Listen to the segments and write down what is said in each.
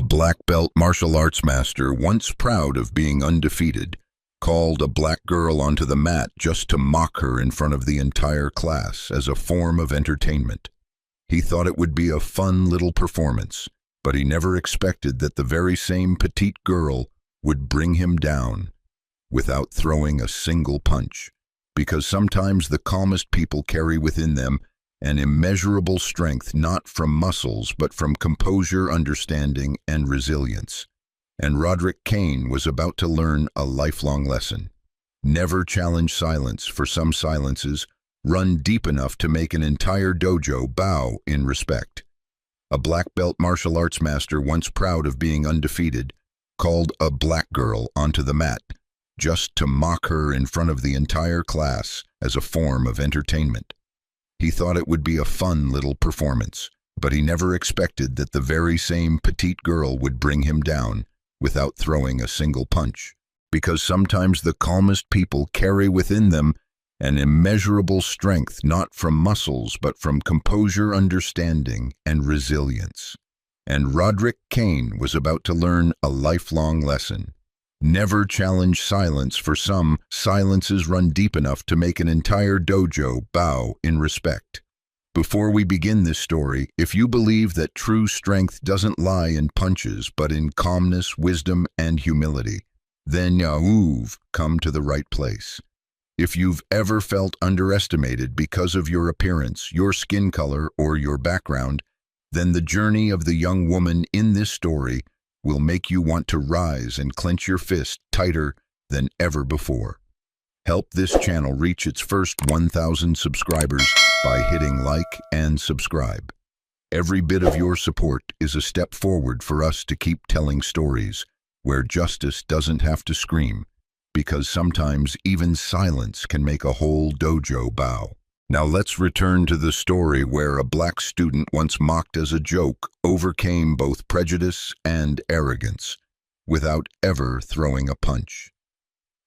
A black belt martial arts master, once proud of being undefeated, called a black girl onto the mat just to mock her in front of the entire class as a form of entertainment. He thought it would be a fun little performance, but he never expected that the very same petite girl would bring him down without throwing a single punch, because sometimes the calmest people carry within them an immeasurable strength, not from muscles but from composure, understanding, and resilience. And Roderick Kane was about to learn a lifelong lesson. Never challenge silence, for some silences run deep enough to make an entire dojo bow in respect. A black belt martial arts master, once proud of being undefeated, called a black girl onto the mat just to mock her in front of the entire class as a form of entertainment. He thought it would be a fun little performance, but he never expected that the very same petite girl would bring him down without throwing a single punch, because sometimes the calmest people carry within them an immeasurable strength, not from muscles but from composure, understanding, and resilience. And Roderick Kane was about to learn a lifelong lesson. Never challenge silence, for some silences run deep enough to make an entire dojo bow in respect. Before we begin this story, if you believe that true strength doesn't lie in punches but in calmness, wisdom, and humility, then you've come to the right place. If you've ever felt underestimated because of your appearance, your skin color, or your background, then the journey of the young woman in this story will make you want to rise and clench your fist tighter than ever before. Help this channel reach its first 1,000 subscribers by hitting like and subscribe. Every bit of your support is a step forward for us to keep telling stories where justice doesn't have to scream, because sometimes even silence can make a whole dojo bow. Now let's return to the story where a black student, once mocked as a joke, overcame both prejudice and arrogance without ever throwing a punch.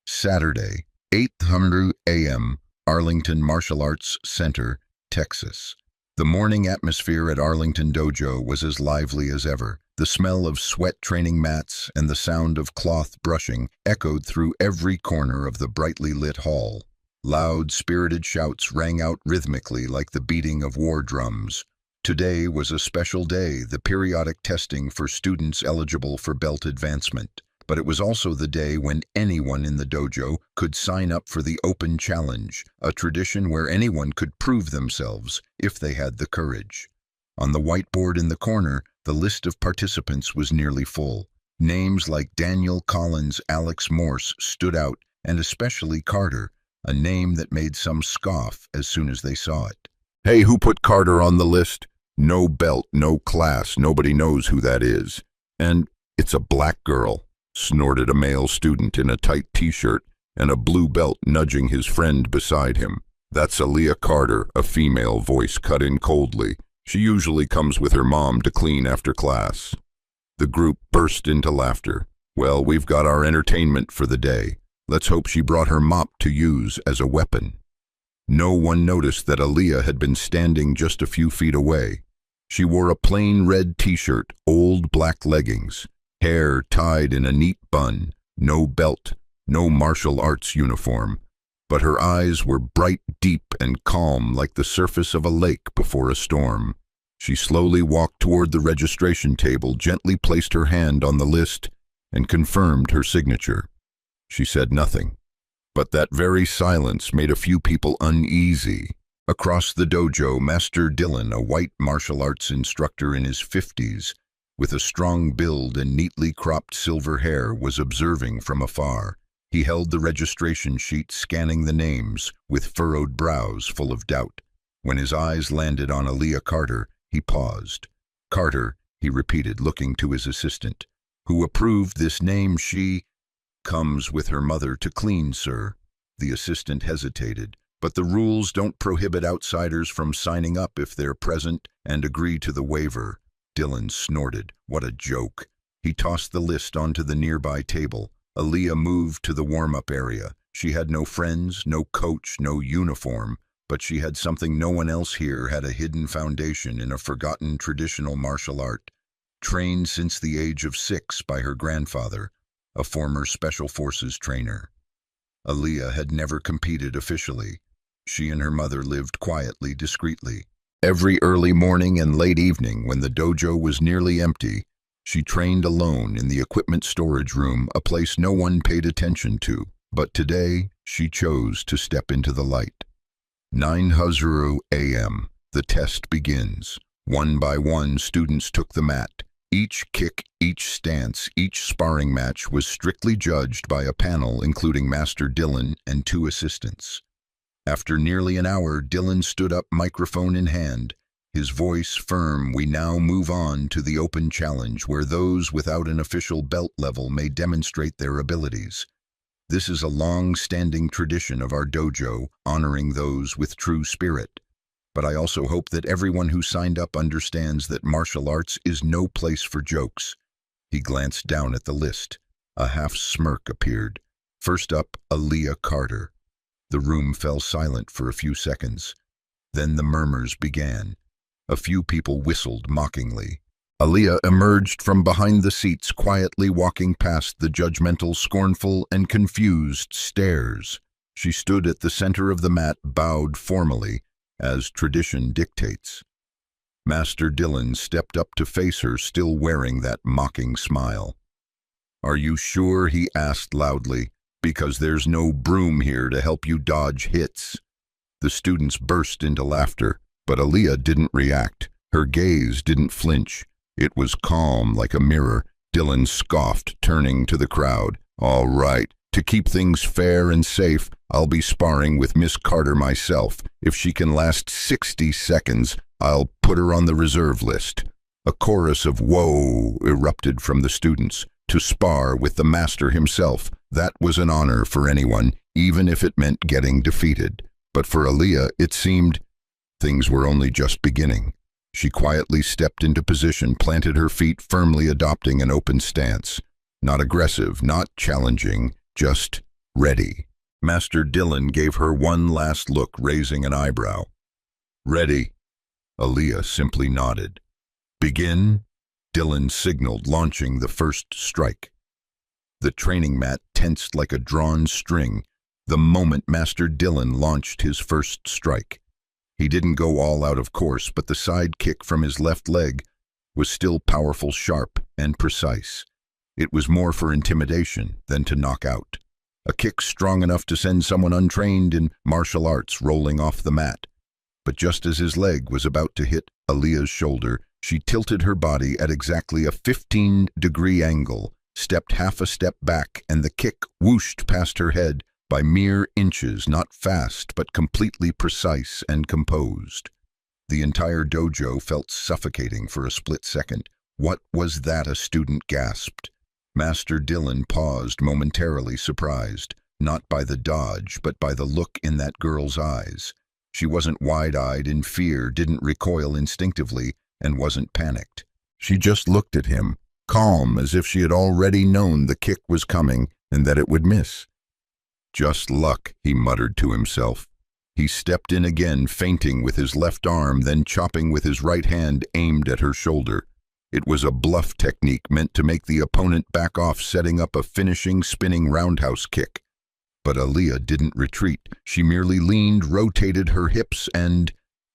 Saturday, 8:00 a.m., Arlington Martial Arts Center, Texas. The morning atmosphere at Arlington Dojo was as lively as ever. The smell of sweat training mats and the sound of cloth brushing echoed through every corner of the brightly lit hall. Loud, spirited shouts rang out rhythmically like the beating of war drums. Today was a special day, the periodic testing for students eligible for belt advancement. But it was also the day when anyone in the dojo could sign up for the open challenge, a tradition where anyone could prove themselves if they had the courage. On the whiteboard in the corner, the list of participants was nearly full. Names like Daniel Collins, Alex Morse stood out, and especially Carter, a name that made some scoff as soon as they saw it. "Hey, who put Carter on the list? No belt, no class, nobody knows who that is. And it's a black girl," snorted a male student in a tight t-shirt and a blue belt, nudging his friend beside him. "That's Aaliyah Carter," a female voice cut in coldly. "She usually comes with her mom to clean after class." The group burst into laughter. "Well, we've got our entertainment for the day. Let's hope she brought her mop to use as a weapon." No one noticed that Aaliyah had been standing just a few feet away. She wore a plain red t-shirt, old black leggings, hair tied in a neat bun, no belt, no martial arts uniform, but her eyes were bright, deep, and calm like the surface of a lake before a storm. She slowly walked toward the registration table, gently placed her hand on the list, and confirmed her signature. She said nothing, but that very silence made a few people uneasy. Across the dojo, Master Dylan, a white martial arts instructor in his 50s, with a strong build and neatly cropped silver hair, was observing from afar. He held the registration sheet, scanning the names with furrowed brows full of doubt. When his eyes landed on Aaliyah Carter, he paused. "Carter," he repeated, looking to his assistant. "Who approved this name? She comes with her mother to clean, sir." The assistant hesitated. "But the rules don't prohibit outsiders from signing up if they're present and agree to the waiver." Dylan snorted. What a joke. He tossed the list onto the nearby table. Aaliyah moved to the warm-up area. She had no friends, no coach, no uniform, but she had something no one else here had: a hidden foundation in a forgotten traditional martial art. Trained since the age of 6 by her grandfather, a former Special Forces trainer. Aaliyah had never competed officially. She and her mother lived quietly, discreetly. Every early morning and late evening, when the dojo was nearly empty, she trained alone in the equipment storage room, a place no one paid attention to. But today, she chose to step into the light. 9:00 a.m. The test begins. One by one, students took the mat. Each kick, each stance, each sparring match was strictly judged by a panel including Master Dylan and 2 assistants. After nearly an hour, Dylan stood up, microphone in hand, his voice firm. We now move on to the open challenge, where those without an official belt level may demonstrate their abilities. This is a long-standing tradition of our dojo, honoring those with true spirit. But I also hope that everyone who signed up understands that martial arts is no place for jokes. He glanced down at the list. A half smirk appeared. First up, Aaliyah Carter. The room fell silent for a few seconds. Then the murmurs began. A few people whistled mockingly. Aaliyah emerged from behind the seats, quietly walking past the judgmental, scornful, and confused stares. She stood at the center of the mat, bowed formally, as tradition dictates. Master Dylan stepped up to face her, still wearing that mocking smile. "Are you sure?" he asked loudly. "Because there's no broom here to help you dodge hits." The students burst into laughter, but Aaliyah didn't react. Her gaze didn't flinch. It was calm like a mirror. Dylan scoffed, turning to the crowd. "All right, to keep things fair and safe, I'll be sparring with Miss Carter myself. If she can last 60 seconds, I'll put her on the reserve list." A chorus of "whoa" erupted from the students. To spar with the master himself, that was an honor for anyone, even if it meant getting defeated. But for Aaliyah, it seemed things were only just beginning. She quietly stepped into position, planted her feet firmly, adopting an open stance. Not aggressive, not challenging, just ready. Master Dylan gave her one last look, raising an eyebrow. "Ready." Aaliyah simply nodded. "Begin." Dylan signaled, launching the first strike. The training mat tensed like a drawn string the moment Master Dylan launched his first strike. He didn't go all out, of course, but the side kick from his left leg was still powerful, sharp, and precise. It was more for intimidation than to knock out. A kick strong enough to send someone untrained in martial arts rolling off the mat. But just as his leg was about to hit Aaliyah's shoulder, she tilted her body at exactly a 15-degree angle, stepped half a step back, and the kick whooshed past her head by mere inches, not fast, but completely precise and composed. The entire dojo felt suffocating for a split second. "What was that?" a student gasped. Master Dylan paused, momentarily surprised, not by the dodge, but by the look in that girl's eyes. She wasn't wide-eyed in fear, didn't recoil instinctively, and wasn't panicked. She just looked at him, calm, as if she had already known the kick was coming and that it would miss. "Just luck," he muttered to himself. He stepped in again, feinting with his left arm, then chopping with his right hand, aimed at her shoulder. It was a bluff technique meant to make the opponent back off, setting up a finishing, spinning roundhouse kick. But Aaliyah didn't retreat. She merely leaned, rotated her hips, and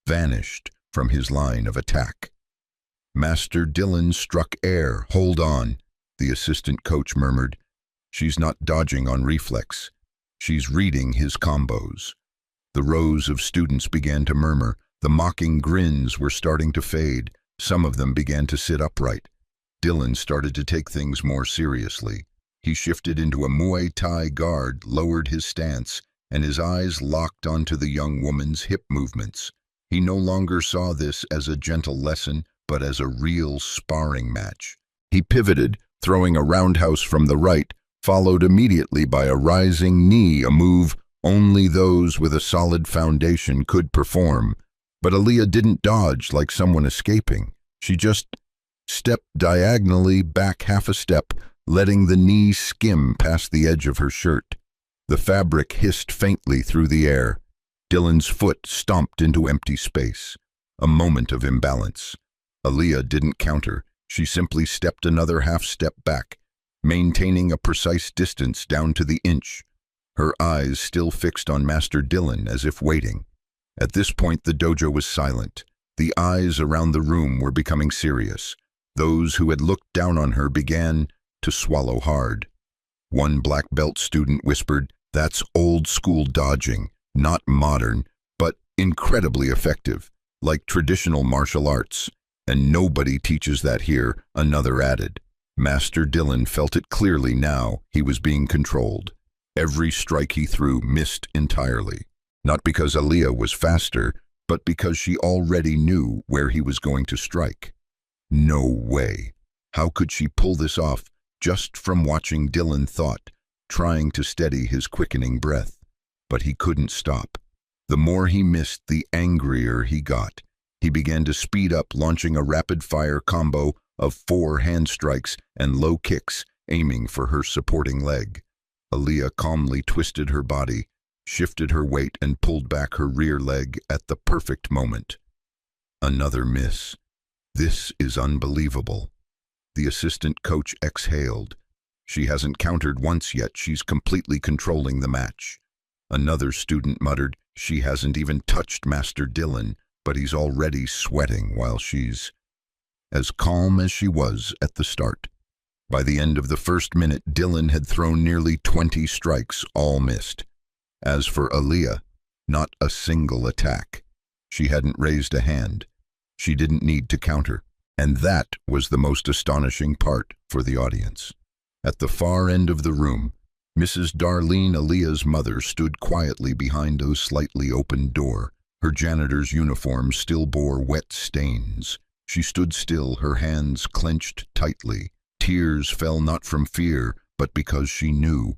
vanished from his line of attack. Master Dylan struck air. "Hold on," the assistant coach murmured. "She's not dodging on reflex. She's reading his combos." The rows of students began to murmur. The mocking grins were starting to fade. Some of them began to sit upright. Dylan started to take things more seriously. He shifted into a Muay Thai guard, lowered his stance, and his eyes locked onto the young woman's hip movements. He no longer saw this as a gentle lesson, but as a real sparring match. He pivoted, throwing a roundhouse from the right, followed immediately by a rising knee, a move only those with a solid foundation could perform. But Aaliyah didn't dodge like someone escaping. She just stepped diagonally back half a step, letting the knee skim past the edge of her shirt. The fabric hissed faintly through the air. Dylan's foot stomped into empty space. A moment of imbalance. Aaliyah didn't counter. She simply stepped another half step back, maintaining a precise distance down to the inch, her eyes still fixed on Master Dylan as if waiting. At this point, the dojo was silent. The eyes around the room were becoming serious. Those who had looked down on her began to swallow hard. One black belt student whispered, "That's old school dodging, not modern, but incredibly effective, like traditional martial arts. And nobody teaches that here," another added. Master Dylan felt it clearly now. He was being controlled. Every strike he threw missed entirely. Not because Aaliyah was faster, but because she already knew where he was going to strike. No way. How could she pull this off just from watching, Dylan thought, trying to steady his quickening breath. But he couldn't stop. The more he missed, the angrier he got. He began to speed up, launching a rapid-fire combo of 4 hand strikes and low kicks, aiming for her supporting leg. Aaliyah calmly twisted her body, shifted her weight, and pulled back her rear leg at the perfect moment. Another miss. This is unbelievable. The assistant coach exhaled. She hasn't countered once yet. She's completely controlling the match. Another student muttered, "She hasn't even touched Master Dylan, but he's already sweating," while she's as calm as she was at the start. By the end of the first minute, Dylan had thrown nearly 20 strikes, all missed. As for Aaliyah, not a single attack. She hadn't raised a hand. She didn't need to counter. And that was the most astonishing part for the audience. At the far end of the room, Mrs. Darlene, Aaliyah's mother, stood quietly behind a slightly open door. Her janitor's uniform still bore wet stains. She stood still, her hands clenched tightly. Tears fell not from fear, but because she knew.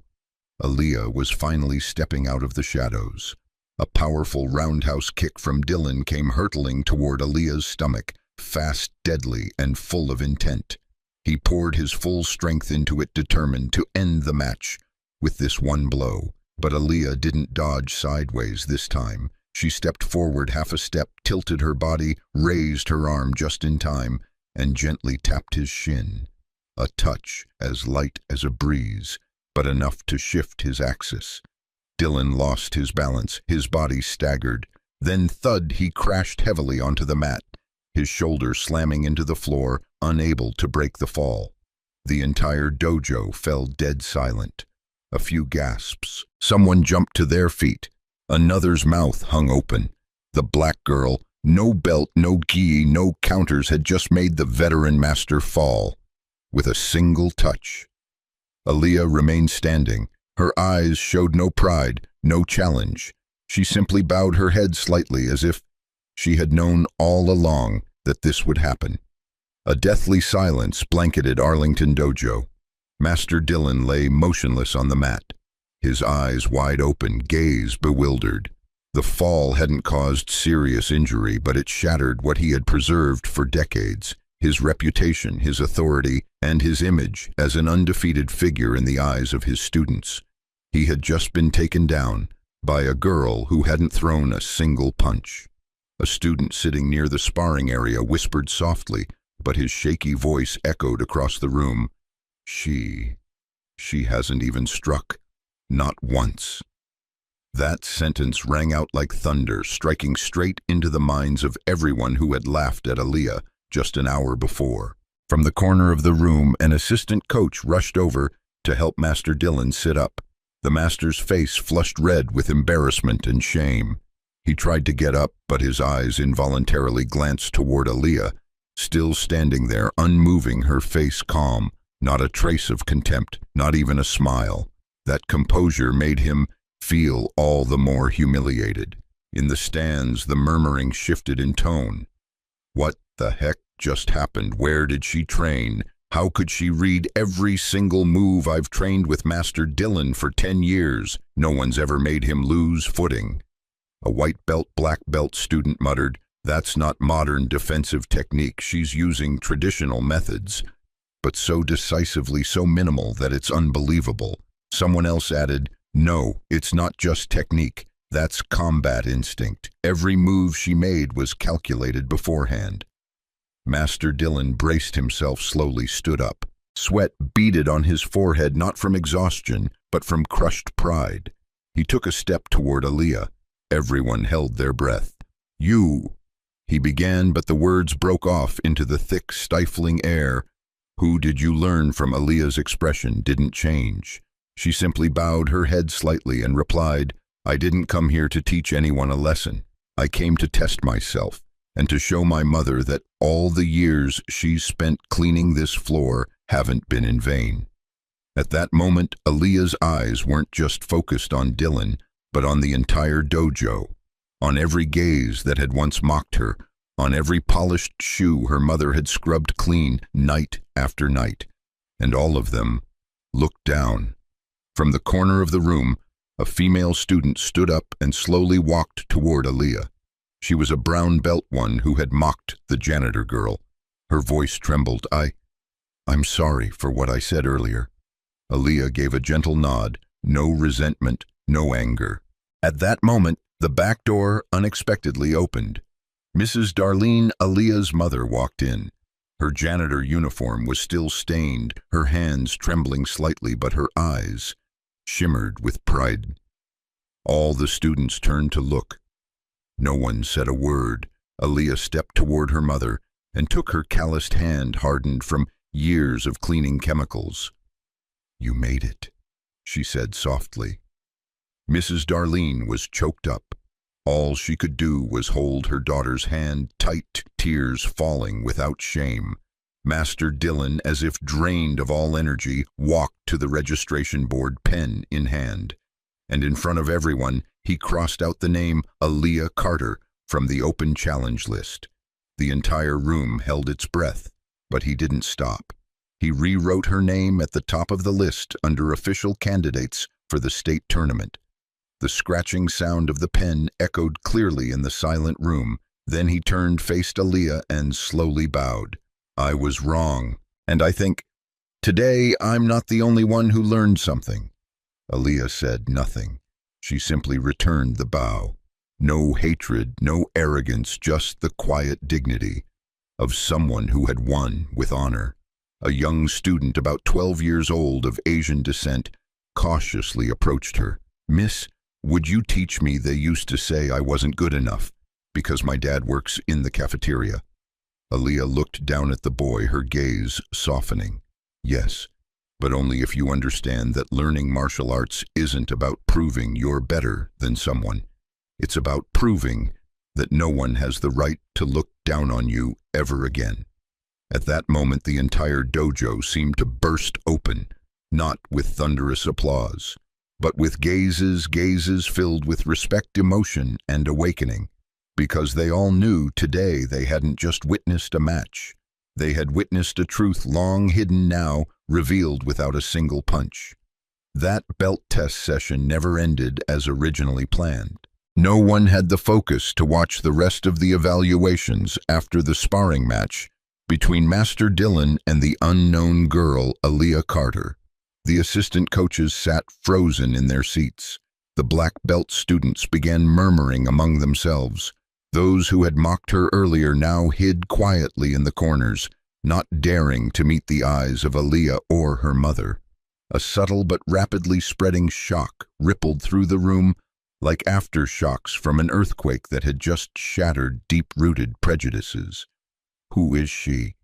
Aaliyah was finally stepping out of the shadows. A powerful roundhouse kick from Dylan came hurtling toward Aaliyah's stomach, fast, deadly, and full of intent. He poured his full strength into it, determined to end the match with this one blow. But Aaliyah didn't dodge sideways this time. She stepped forward half a step, tilted her body, raised her arm just in time, and gently tapped his shin. A touch as light as a breeze, but enough to shift his axis. Dylan lost his balance, his body staggered. Then thud, he crashed heavily onto the mat, his shoulder slamming into the floor, unable to break the fall. The entire dojo fell dead silent. A few gasps. Someone jumped to their feet. Another's mouth hung open. The black girl, no belt, no gi, no counters, had just made the veteran master fall. With a single touch. Aaliyah remained standing. Her eyes showed no pride, no challenge. She simply bowed her head slightly, as if she had known all along that this would happen. A deathly silence blanketed Arlington Dojo. Master Dylan lay motionless on the mat, his eyes wide open, gaze bewildered. The fall hadn't caused serious injury, but it shattered what he had preserved for decades: his reputation, his authority, and his image as an undefeated figure in the eyes of his students. He had just been taken down by a girl who hadn't thrown a single punch. A student sitting near the sparring area whispered softly, but his shaky voice echoed across the room. She hasn't even struck. Not once." That sentence rang out like thunder, striking straight into the minds of everyone who had laughed at Aaliyah just an hour before. From the corner of the room, an assistant coach rushed over to help Master Dylan sit up. The master's face flushed red with embarrassment and shame. He tried to get up, but his eyes involuntarily glanced toward Aaliyah, still standing there, unmoving, her face calm, not a trace of contempt, not even a smile. That composure made him feel all the more humiliated. In the stands, the murmuring shifted in tone. What the heck just happened? Where did she train? How could she read every single move? I've trained with Master Dylan for 10 years. No one's ever made him lose footing. A white belt, black belt student muttered, "That's not modern defensive technique. She's using traditional methods." But so decisively, so minimal that it's unbelievable. Someone else added, "No, it's not just technique. That's combat instinct. Every move she made was calculated beforehand." Master Dillon braced himself, slowly stood up. Sweat beaded on his forehead, not from exhaustion, but from crushed pride. He took a step toward Aaliyah. Everyone held their breath. "You," he began, but the words broke off into the thick, stifling air. Who did you learn from? Aaliyah's expression didn't change. She simply bowed her head slightly and replied, "I didn't come here to teach anyone a lesson. I came to test myself and to show my mother that all the years she's spent cleaning this floor haven't been in vain." At that moment, Aaliyah's eyes weren't just focused on Dillon, but on the entire dojo, on every gaze that had once mocked her, on every polished shoe her mother had scrubbed clean night after night. And all of them looked down. From the corner of the room, a female student stood up and slowly walked toward Aaliyah. She was a brown belt one who had mocked the janitor girl. Her voice trembled. I'm sorry for what I said earlier." Aaliyah gave a gentle nod, no resentment, no anger. At that moment, the back door unexpectedly opened. Mrs. Darlene, Aaliyah's mother, walked in. Her janitor uniform was still stained, her hands trembling slightly, but her eyes shimmered with pride. All the students turned to look. No one said a word. Aaliyah stepped toward her mother and took her calloused hand, hardened from years of cleaning chemicals. "You made it," she said softly. Mrs. Darlene was choked up. All she could do was hold her daughter's hand tight, tears falling without shame. Master Dillon, as if drained of all energy, walked to the registration board, pen in hand. And in front of everyone, he crossed out the name Aaliyah Carter from the open challenge list. The entire room held its breath, but he didn't stop. He rewrote her name at the top of the list under official candidates for the state tournament. The scratching sound of the pen echoed clearly in the silent room. Then he turned, faced Aaliyah, and slowly bowed. "I was wrong, and I think today I'm not the only one who learned something." Aaliyah said nothing. She simply returned the bow. No hatred, no arrogance, just the quiet dignity of someone who had won with honor. A young student about 12 years old of Asian descent cautiously approached her. "Miss, would you teach me? They used to say I wasn't good enough because my dad works in the cafeteria." Aaliyah looked down at the boy, her gaze softening. "Yes, but only if you understand that learning martial arts isn't about proving you're better than someone. It's about proving that no one has the right to look down on you ever again." At that moment, the entire dojo seemed to burst open, not with thunderous applause, but with gazes filled with respect, emotion, and awakening, because they all knew today they hadn't just witnessed a match. They had witnessed a truth long hidden, now revealed without a single punch. That belt test session never ended as originally planned. No one had the focus to watch the rest of the evaluations after the sparring match between Master Dillon and the unknown girl, Aaliyah Carter. The assistant coaches sat frozen in their seats. The black belt students began murmuring among themselves. Those who had mocked her earlier now hid quietly in the corners, not daring to meet the eyes of Aaliyah or her mother. A subtle but rapidly spreading shock rippled through the room, like aftershocks from an earthquake that had just shattered deep-rooted prejudices. "Who is she?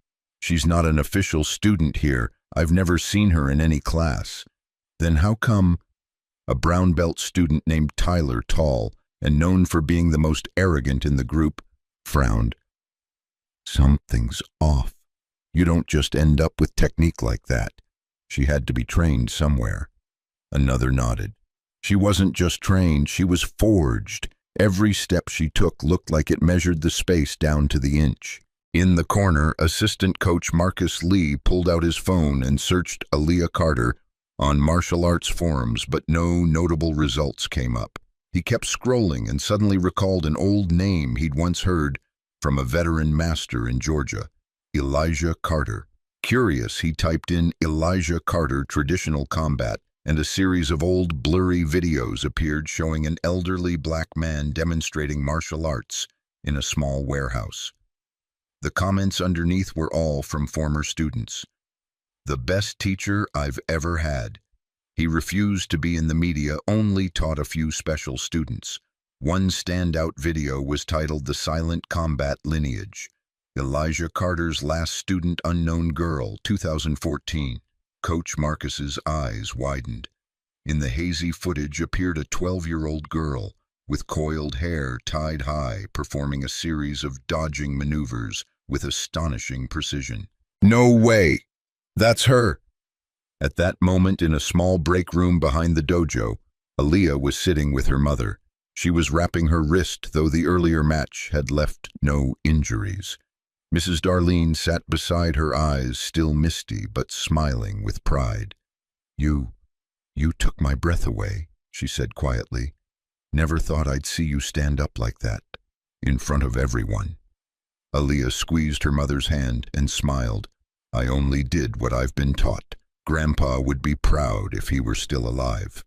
She's not an official student here. I've never seen her in any class. Then how come?" A brown belt student named Tyler, tall and known for being the most arrogant in the group, frowned. "Something's off. You don't just end up with technique like that. She had to be trained somewhere." Another nodded. "She wasn't just trained, she was forged. Every step she took looked like it measured the space down to the inch." In the corner, assistant coach Marcus Lee pulled out his phone and searched Aaliyah Carter on martial arts forums, but no notable results came up. He kept scrolling and suddenly recalled an old name he'd once heard from a veteran master in Georgia, Elijah Carter. Curious, he typed in Elijah Carter traditional combat, and a series of old blurry videos appeared showing an elderly black man demonstrating martial arts in a small warehouse. The comments underneath were all from former students. The best teacher I've ever had. He refused to be in the media, only taught a few special students. One standout video was titled The Silent Combat Lineage. Elijah Carter's Last Student Unknown Girl, 2014. Coach Marcus's eyes widened. In the hazy footage appeared a 12-year-old girl with coiled hair tied high, performing a series of dodging maneuvers with astonishing precision. No way! That's her! At that moment, in a small break room behind the dojo, Aaliyah was sitting with her mother. She was wrapping her wrist, though the earlier match had left no injuries. Mrs. Darlene sat beside her, eyes still misty but smiling with pride. You took my breath away," she said quietly. "Never thought I'd see you stand up like that, in front of everyone." Aaliyah squeezed her mother's hand and smiled. "I only did what I've been taught. Grandpa would be proud if he were still alive."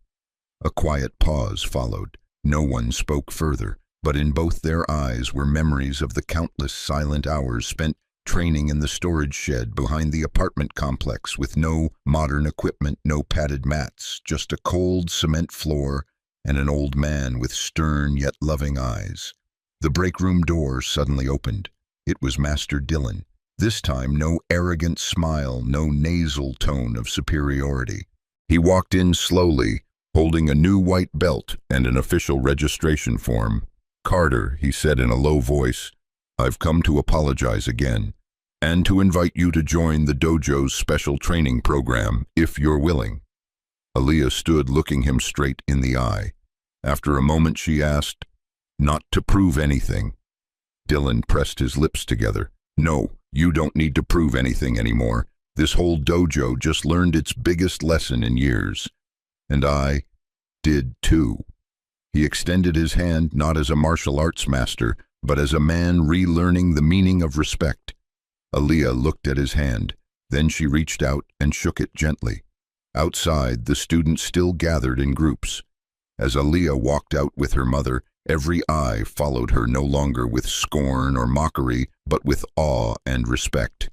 A quiet pause followed. No one spoke further, but in both their eyes were memories of the countless silent hours spent training in the storage shed behind the apartment complex with no modern equipment, no padded mats, just a cold cement floor and an old man with stern yet loving eyes. The break room door suddenly opened. It was Master Dillon. This time, no arrogant smile, no nasal tone of superiority. He walked in slowly, holding a new white belt and an official registration form. "Carter," he said in a low voice, "I've come to apologize again, and to invite you to join the dojo's special training program, if you're willing." Aaliyah stood looking him straight in the eye. After a moment she asked, "Not to prove anything?" Dillon pressed his lips together. "No, you don't need to prove anything anymore. This whole dojo just learned its biggest lesson in years. And I did too." He extended his hand not as a martial arts master, but as a man relearning the meaning of respect. Aaliyah looked at his hand. Then she reached out and shook it gently. Outside, the students still gathered in groups. As Aaliyah walked out with her mother, every eye followed her, no longer with scorn or mockery, but with awe and respect.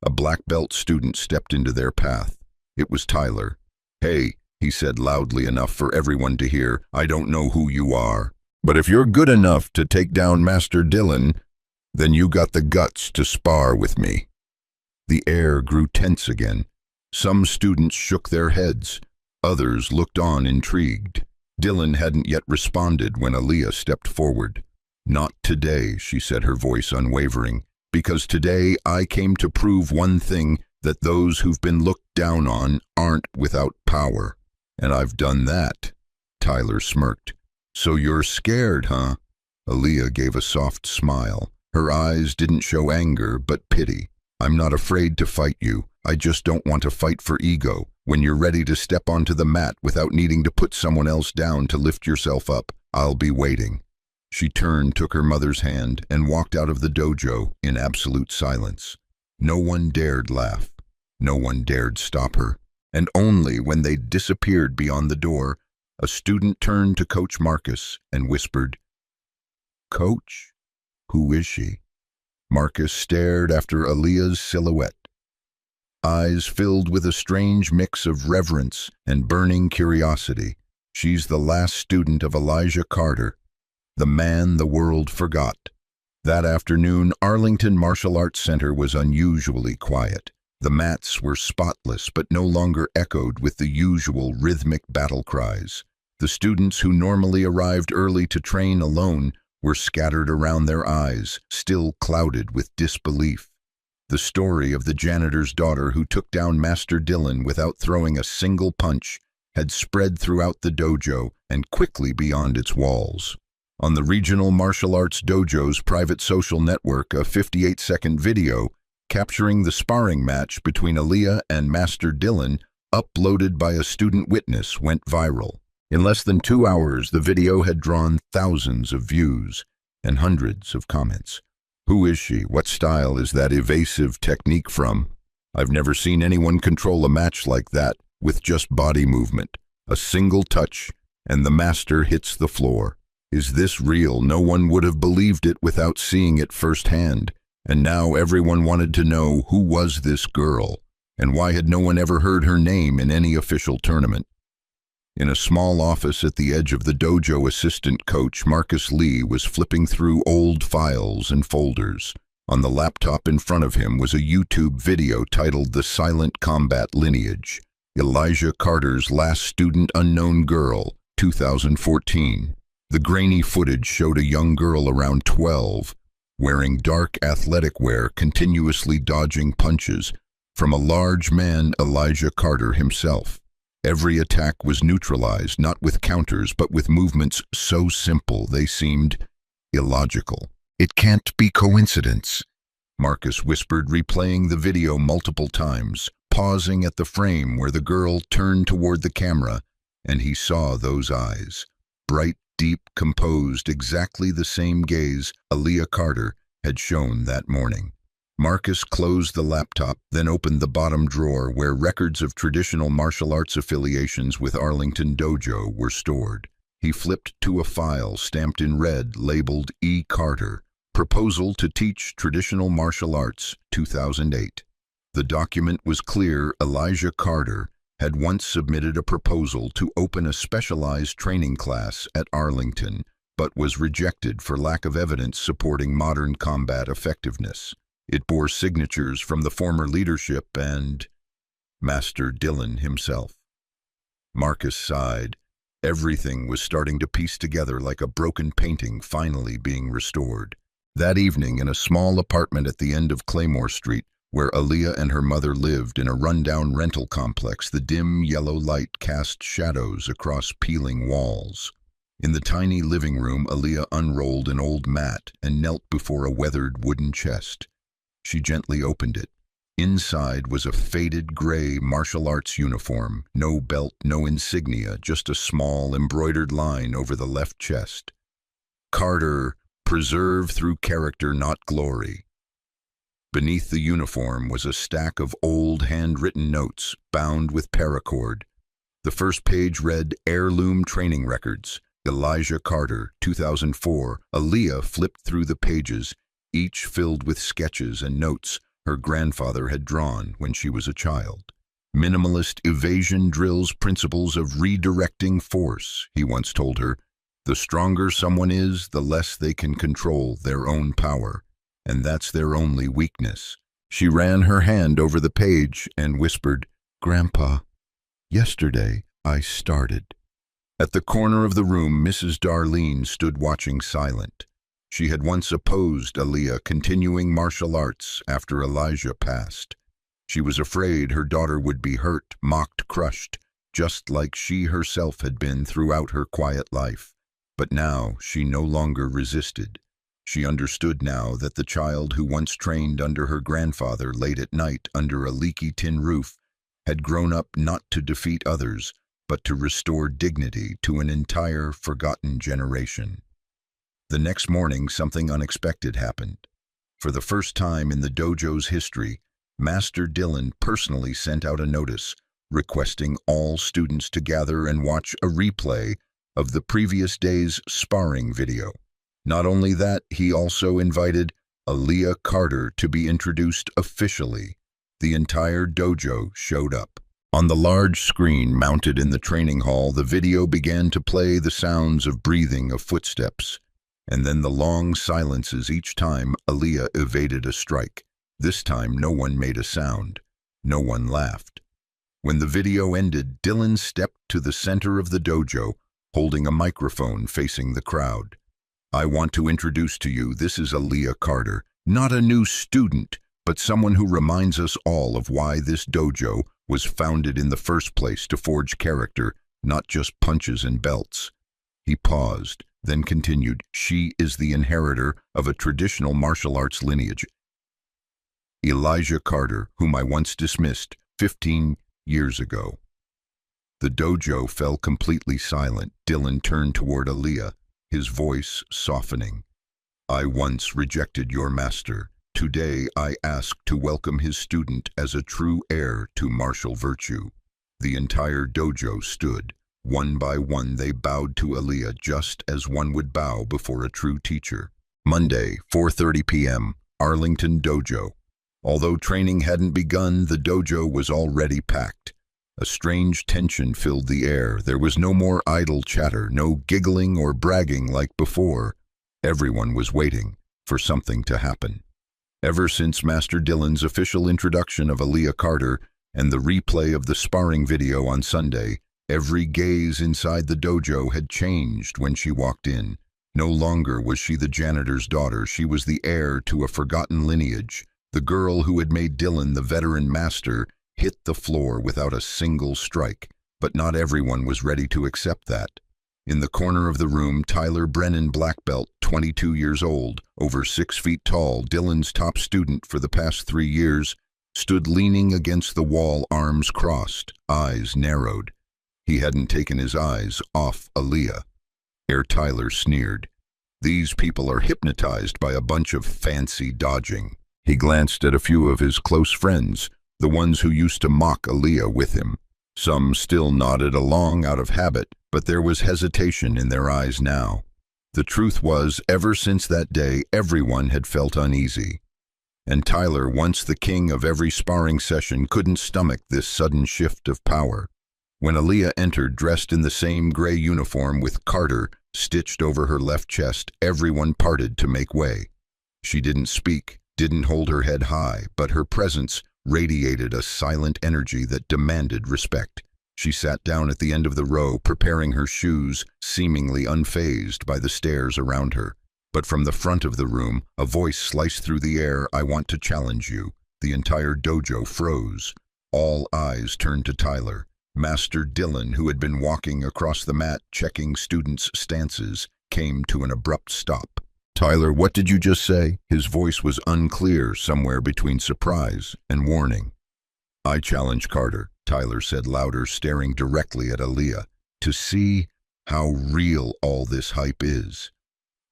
A black belt student stepped into their path. It was Tyler. "Hey," he said loudly enough for everyone to hear, "I don't know who you are, but if you're good enough to take down Master Dillon, then you got the guts to spar with me." The air grew tense again. Some students shook their heads. Others looked on intrigued. Dillon hadn't yet responded when Aaliyah stepped forward. "Not today," she said, her voice unwavering, "because today I came to prove one thing, that those who've been looked down on aren't without power. And I've done that." Tyler smirked. "So you're scared, huh?" Aaliyah gave a soft smile. Her eyes didn't show anger, but pity. "I'm not afraid to fight you. I just don't want to fight for ego. When you're ready to step onto the mat without needing to put someone else down to lift yourself up, I'll be waiting." She turned, took her mother's hand, and walked out of the dojo in absolute silence. No one dared laugh. No one dared stop her. And only when they disappeared beyond the door, a student turned to Coach Marcus and whispered, "Coach, who is she?" Marcus stared after Aaliyah's silhouette, eyes filled with a strange mix of reverence and burning curiosity. "She's the last student of Elijah Carter, the man the world forgot." That afternoon, Arlington Martial Arts Center was unusually quiet. The mats were spotless, but no longer echoed with the usual rhythmic battle cries. The students who normally arrived early to train alone were scattered around, their eyes still clouded with disbelief. The story of the janitor's daughter who took down Master Dillon without throwing a single punch had spread throughout the dojo and quickly beyond its walls. On the Regional Martial Arts Dojo's private social network, a 58-second video capturing the sparring match between Aaliyah and Master Dillon, uploaded by a student witness, went viral. In less than 2 hours, the video had drawn thousands of views and hundreds of comments. "Who is she? What style is that evasive technique from? I've never seen anyone control a match like that with just body movement. A single touch, and the master hits the floor. Is this real? No one would have believed it without seeing it firsthand." And now everyone wanted to know who was this girl, and why had no one ever heard her name in any official tournament. In a small office at the edge of the dojo, assistant coach Marcus Lee was flipping through old files and folders. On the laptop in front of him was a YouTube video titled The Silent Combat Lineage, Elijah Carter's Last Student Unknown Girl, 2014. The grainy footage showed a young girl around 12, wearing dark athletic wear, continuously dodging punches from a large man, Elijah Carter himself. Every attack was neutralized, not with counters, but with movements so simple they seemed illogical. "It can't be coincidence," Marcus whispered, replaying the video multiple times, pausing at the frame where the girl turned toward the camera, and he saw those eyes. Bright, deep, composed, exactly the same gaze Aaliyah Carter had shown that morning. Marcus closed the laptop, then opened the bottom drawer where records of traditional martial arts affiliations with Arlington Dojo were stored. He flipped to a file stamped in red labeled E. Carter, Proposal to Teach Traditional Martial Arts, 2008. The document was clear. Elijah Carter had once submitted a proposal to open a specialized training class at Arlington, but was rejected for lack of evidence supporting modern combat effectiveness. It bore signatures from the former leadership and Master Dillon himself. Marcus sighed. Everything was starting to piece together like a broken painting finally being restored. That evening, in a small apartment at the end of Claymore Street, where Aaliyah and her mother lived in a rundown rental complex, the dim yellow light cast shadows across peeling walls. In the tiny living room, Aaliyah unrolled an old mat and knelt before a weathered wooden chest. She gently opened it. Inside was a faded gray martial arts uniform, no belt, no insignia, just a small embroidered line over the left chest. Carter, preserve through character, not glory. Beneath the uniform was a stack of old handwritten notes, bound with paracord. The first page read, Heirloom Training Records, Elijah Carter, 2004. Aaliyah flipped through the pages, each filled with sketches and notes her grandfather had drawn when she was a child. Minimalist evasion drills, principles of redirecting force, he once told her. The stronger someone is, the less they can control their own power, and that's their only weakness. She ran her hand over the page and whispered, Grandpa, yesterday I started. At the corner of the room, Mrs. Darlene stood watching silent. She had once opposed Aaliyah continuing martial arts after Elijah passed. She was afraid her daughter would be hurt, mocked, crushed, just like she herself had been throughout her quiet life. But now she no longer resisted. She understood now that the child who once trained under her grandfather late at night under a leaky tin roof had grown up not to defeat others, but to restore dignity to an entire forgotten generation. The next morning, something unexpected happened. For the first time in the dojo's history, Master Dillon personally sent out a notice requesting all students to gather and watch a replay of the previous day's sparring video. Not only that, he also invited Aaliyah Carter to be introduced officially. The entire dojo showed up. On the large screen mounted in the training hall, the video began to play, the sounds of breathing, of footsteps, and then the long silences each time Aaliyah evaded a strike. This time no one made a sound. No one laughed. When the video ended, Dillon stepped to the center of the dojo, holding a microphone facing the crowd. I want to introduce to you, this is Aaliyah Carter, not a new student, but someone who reminds us all of why this dojo was founded in the first place, to forge character, not just punches and belts. He paused, then continued, she is the inheritor of a traditional martial arts lineage. Elijah Carter, whom I once dismissed 15 years ago. The dojo fell completely silent. Dillon turned toward Aaliyah, his voice softening. I once rejected your master. Today I ask to welcome his student as a true heir to martial virtue. The entire dojo stood. One by one they bowed to Aaliyah just as one would bow before a true teacher. Monday, 4:30 p.m., Arlington Dojo. Although training hadn't begun, the dojo was already packed. A strange tension filled the air. There was no more idle chatter, no giggling or bragging like before. Everyone was waiting for something to happen. Ever since Master Dylan's official introduction of Aaliyah Carter and the replay of the sparring video on Sunday, every gaze inside the dojo had changed when she walked in. No longer was she the janitor's daughter, she was the heir to a forgotten lineage. The girl who had made Dylan the veteran master hit the floor without a single strike, but not everyone was ready to accept that. In the corner of the room, Tyler Brennan, black belt, 22 years old, over 6 feet tall, Dylan's top student for the past 3 years, stood leaning against the wall, arms crossed, eyes narrowed. He hadn't taken his eyes off Aaliyah. Tyler sneered. These people are hypnotized by a bunch of fancy dodging. He glanced at a few of his close friends, the ones who used to mock Aaliyah with him. Some still nodded along out of habit, but there was hesitation in their eyes now. The truth was, ever since that day, everyone had felt uneasy. And Tyler, once the king of every sparring session, couldn't stomach this sudden shift of power. When Aaliyah entered, dressed in the same gray uniform with Carter stitched over her left chest, everyone parted to make way. She didn't speak, didn't hold her head high, but her presence radiated a silent energy that demanded respect. She sat down at the end of the row, preparing her shoes, seemingly unfazed by the stares around her. But from the front of the room, a voice sliced through the air. "I want to challenge you." The entire dojo froze. All eyes turned to Tyler. Master Dylan, who had been walking across the mat checking students' stances, came to an abrupt stop. "Tyler, what did you just say?" His voice was unclear, somewhere between surprise and warning. "I challenge Carter," Tyler said louder, staring directly at Aaliyah, "to see how real all this hype is."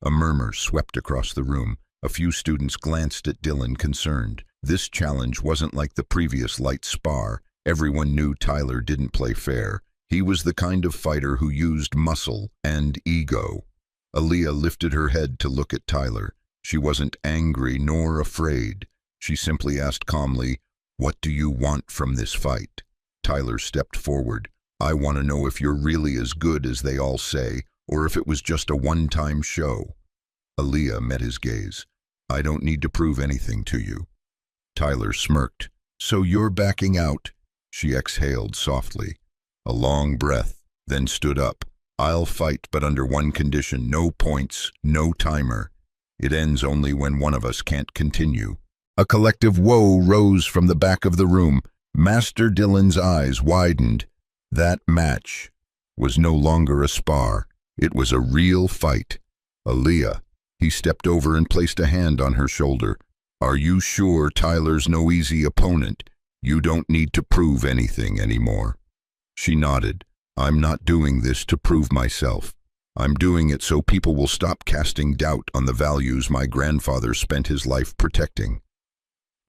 A murmur swept across the room. A few students glanced at Dylan, concerned. This challenge wasn't like the previous light spar. Everyone knew Tyler didn't play fair. He was the kind of fighter who used muscle and ego. Aaliyah lifted her head to look at Tyler. She wasn't angry nor afraid. She simply asked calmly, "What do you want from this fight?" Tyler stepped forward. "I want to know if you're really as good as they all say, or if it was just a one-time show." Aaliyah met his gaze. "I don't need to prove anything to you." Tyler smirked. "So you're backing out?" She exhaled softly. A long breath, then stood up. "I'll fight, but under one condition: no points, no timer. It ends only when one of us can't continue." A collective whoa rose from the back of the room. Master Dylan's eyes widened. That match was no longer a spar. It was a real fight. "Aaliyah," he stepped over and placed a hand on her shoulder. "Are you sure Tyler's no easy opponent? You don't need to prove anything anymore." She nodded. "I'm not doing this to prove myself. I'm doing it so people will stop casting doubt on the values my grandfather spent his life protecting."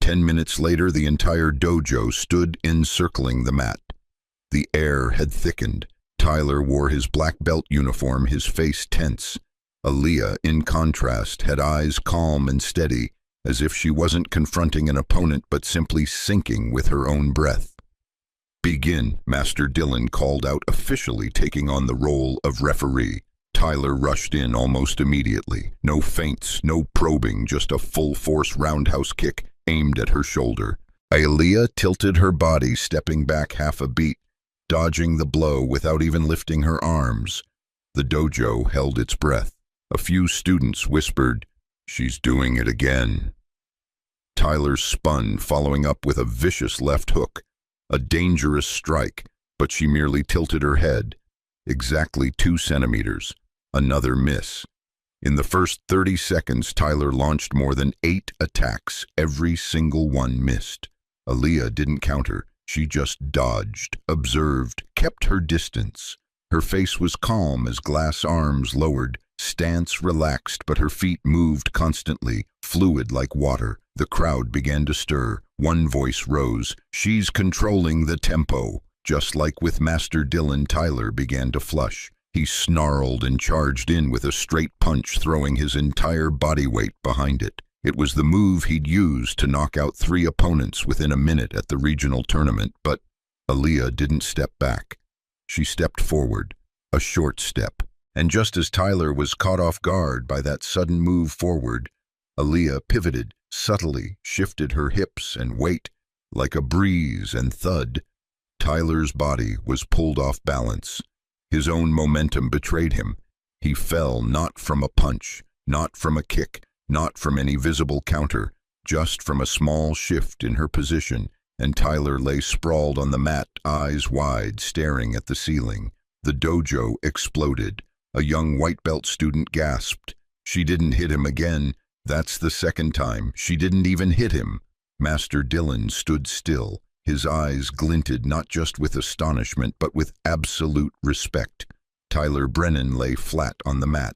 10 minutes later, the entire dojo stood encircling the mat. The air had thickened. Tyler wore his black belt uniform, his face tense. Aaliyah, in contrast, had eyes calm and steady, as if she wasn't confronting an opponent but simply sinking with her own breath. "Begin," Master Dylan called out, officially taking on the role of referee. Tyler rushed in almost immediately. No feints, no probing, just a full-force roundhouse kick aimed at her shoulder. Aaliyah tilted her body, stepping back half a beat, dodging the blow without even lifting her arms. The dojo held its breath. A few students whispered, "She's doing it again." Tyler spun, following up with a vicious left hook. A dangerous strike, but she merely tilted her head. Exactly 2 centimeters. Another miss. In the first 30 seconds, Tyler launched more than 8 attacks. Every single one missed. Aaliyah didn't counter. She just dodged, observed, kept her distance. Her face was calm as glass arms lowered, stance relaxed, but her feet moved constantly, fluid like water. The crowd began to stir. One voice rose, "She's controlling the tempo." Just like with Master Dylan, Tyler began to flush. He snarled and charged in with a straight punch, throwing his entire body weight behind it. It was the move he'd used to knock out 3 opponents within a minute at the regional tournament, but Aaliyah didn't step back. She stepped forward, a short step, and just as Tyler was caught off guard by that sudden move forward, Aaliyah pivoted, subtly shifted her hips and weight like a breeze, and thud. Tyler's body was pulled off balance. His own momentum betrayed him. He fell not from a punch, not from a kick, not from any visible counter, just from a small shift in her position, and Tyler lay sprawled on the mat, eyes wide, staring at the ceiling. The dojo exploded. A young white belt student gasped. She didn't hit him again. That's the second time. She didn't even hit him. Master Dillon stood still. His eyes glinted not just with astonishment, but with absolute respect. Tyler Brennan lay flat on the mat,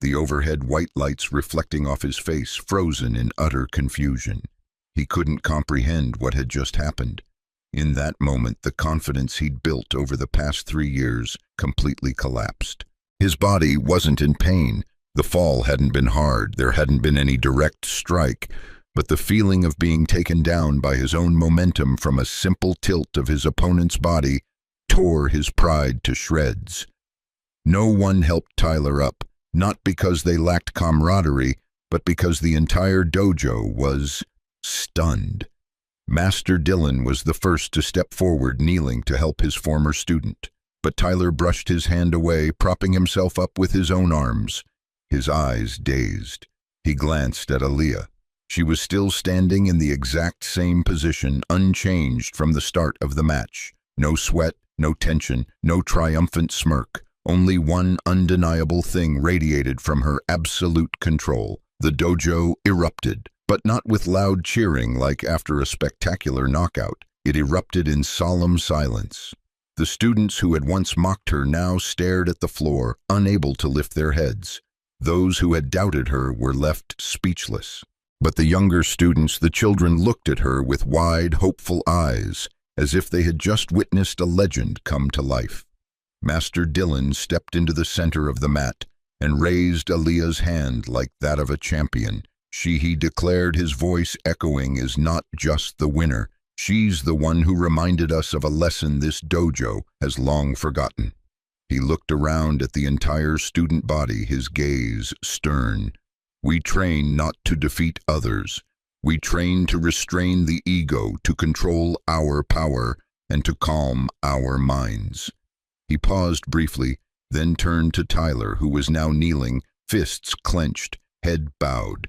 the overhead white lights reflecting off his face, frozen in utter confusion. He couldn't comprehend what had just happened. In that moment, the confidence he'd built over the past 3 years completely collapsed. His body wasn't in pain. The fall hadn't been hard. There hadn't been any direct strike. But the feeling of being taken down by his own momentum from a simple tilt of his opponent's body tore his pride to shreds. No one helped Tyler up, not because they lacked camaraderie, but because the entire dojo was stunned. Master Dillon was the first to step forward, kneeling to help his former student. But Tyler brushed his hand away, propping himself up with his own arms, his eyes dazed. He glanced at Aaliyah. She was still standing in the exact same position, unchanged from the start of the match. No sweat, no tension, no triumphant smirk. Only one undeniable thing radiated from her: absolute control. The dojo erupted, but not with loud cheering like after a spectacular knockout. It erupted in solemn silence. The students who had once mocked her now stared at the floor, unable to lift their heads. Those who had doubted her were left speechless. But the younger students, the children, looked at her with wide, hopeful eyes, as if they had just witnessed a legend come to life. Master Dillon stepped into the center of the mat and raised Aaliyah's hand like that of a champion. He declared, his voice echoing, is not just the winner. She's the one who reminded us of a lesson this dojo has long forgotten. He looked around at the entire student body, his gaze stern. We train not to defeat others. We train to restrain the ego, to control our power, and to calm our minds. He paused briefly, then turned to Tyler, who was now kneeling, fists clenched, head bowed.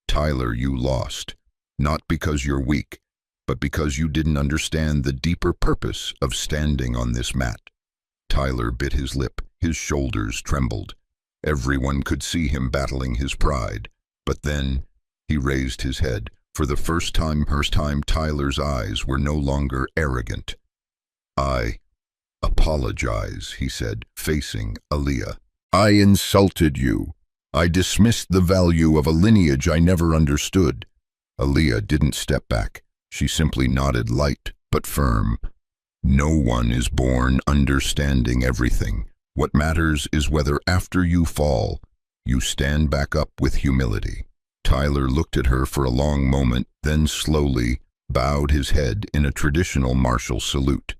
Tyler, you lost, not because you're weak, but because you didn't understand the deeper purpose of standing on this mat. Tyler bit his lip, his shoulders trembled. Everyone could see him battling his pride. But then he raised his head. For the first time, Tyler's eyes were no longer arrogant. I apologize, he said, facing Aaliyah. I insulted you. I dismissed the value of a lineage I never understood. Aaliyah didn't step back. She simply nodded, light but firm. No one is born understanding everything. What matters is whether after you fall, you stand back up with humility. Tyler looked at her for a long moment, then slowly bowed his head in a traditional martial salute.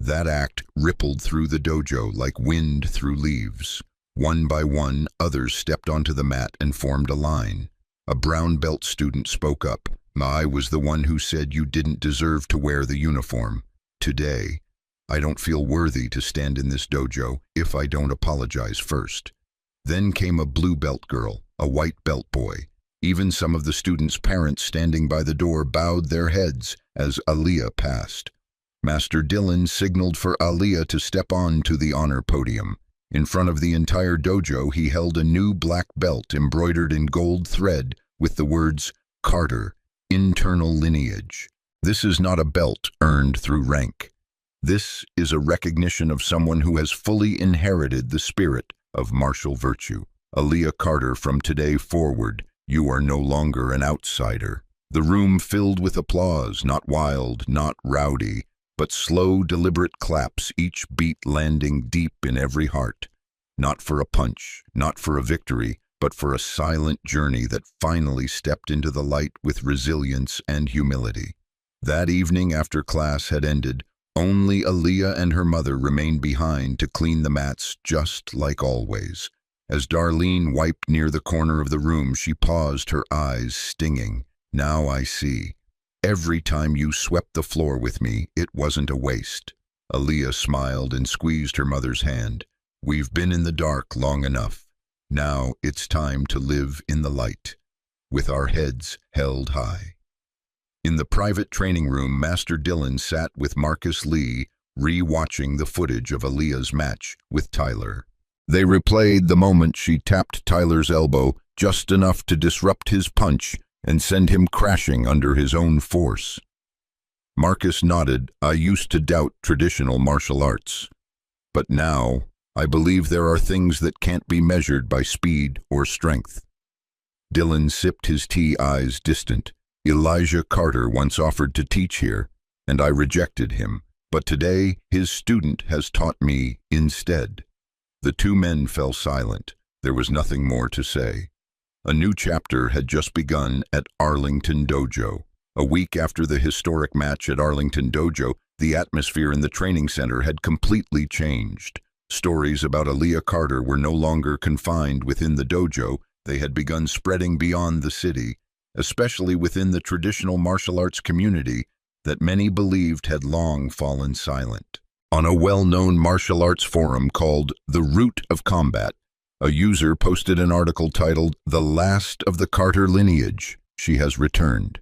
That act rippled through the dojo like wind through leaves. One by one, others stepped onto the mat and formed a line. A brown belt student spoke up. I was the one who said you didn't deserve to wear the uniform. Today, I don't feel worthy to stand in this dojo if I don't apologize first. Then came a blue belt girl, a white belt boy. Even some of the students' parents standing by the door bowed their heads as Aaliyah passed. Master Dillon signaled for Aaliyah to step on to the honor podium. In front of the entire dojo, he held a new black belt embroidered in gold thread with the words, Carter, Internal Lineage. This is not a belt earned through rank. This is a recognition of someone who has fully inherited the spirit of martial virtue. Aaliyah Carter, from today forward, you are no longer an outsider. The room filled with applause, not wild, not rowdy, but slow, deliberate claps, each beat landing deep in every heart. Not for a punch, not for a victory, but for a silent journey that finally stepped into the light with resilience and humility. That evening after class had ended, only Aaliyah and her mother remained behind to clean the mats just like always. As Darlene wiped near the corner of the room, she paused, her eyes stinging. "Now I see. Every time you swept the floor with me, it wasn't a waste." Aaliyah smiled and squeezed her mother's hand. "We've been in the dark long enough. Now it's time to live in the light, with our heads held high." In the private training room, Master Dillon sat with Marcus Lee, re-watching the footage of Aaliyah's match with Tyler. They replayed the moment she tapped Tyler's elbow just enough to disrupt his punch and send him crashing under his own force. Marcus nodded. "I used to doubt traditional martial arts, but now I believe there are things that can't be measured by speed or strength." Dillon sipped his tea, eyes distant. "Elijah Carter once offered to teach here, and I rejected him, but today his student has taught me instead." The two men fell silent. There was nothing more to say. A new chapter had just begun at Arlington Dojo. A week after the historic match at Arlington Dojo, the atmosphere in the training center had completely changed. Stories about Aaliyah Carter were no longer confined within the dojo. They had begun spreading beyond the city, especially within the traditional martial arts community that many believed had long fallen silent. On a well-known martial arts forum called The Root of Combat, a user posted an article titled, "The Last of the Carter Lineage, She Has Returned."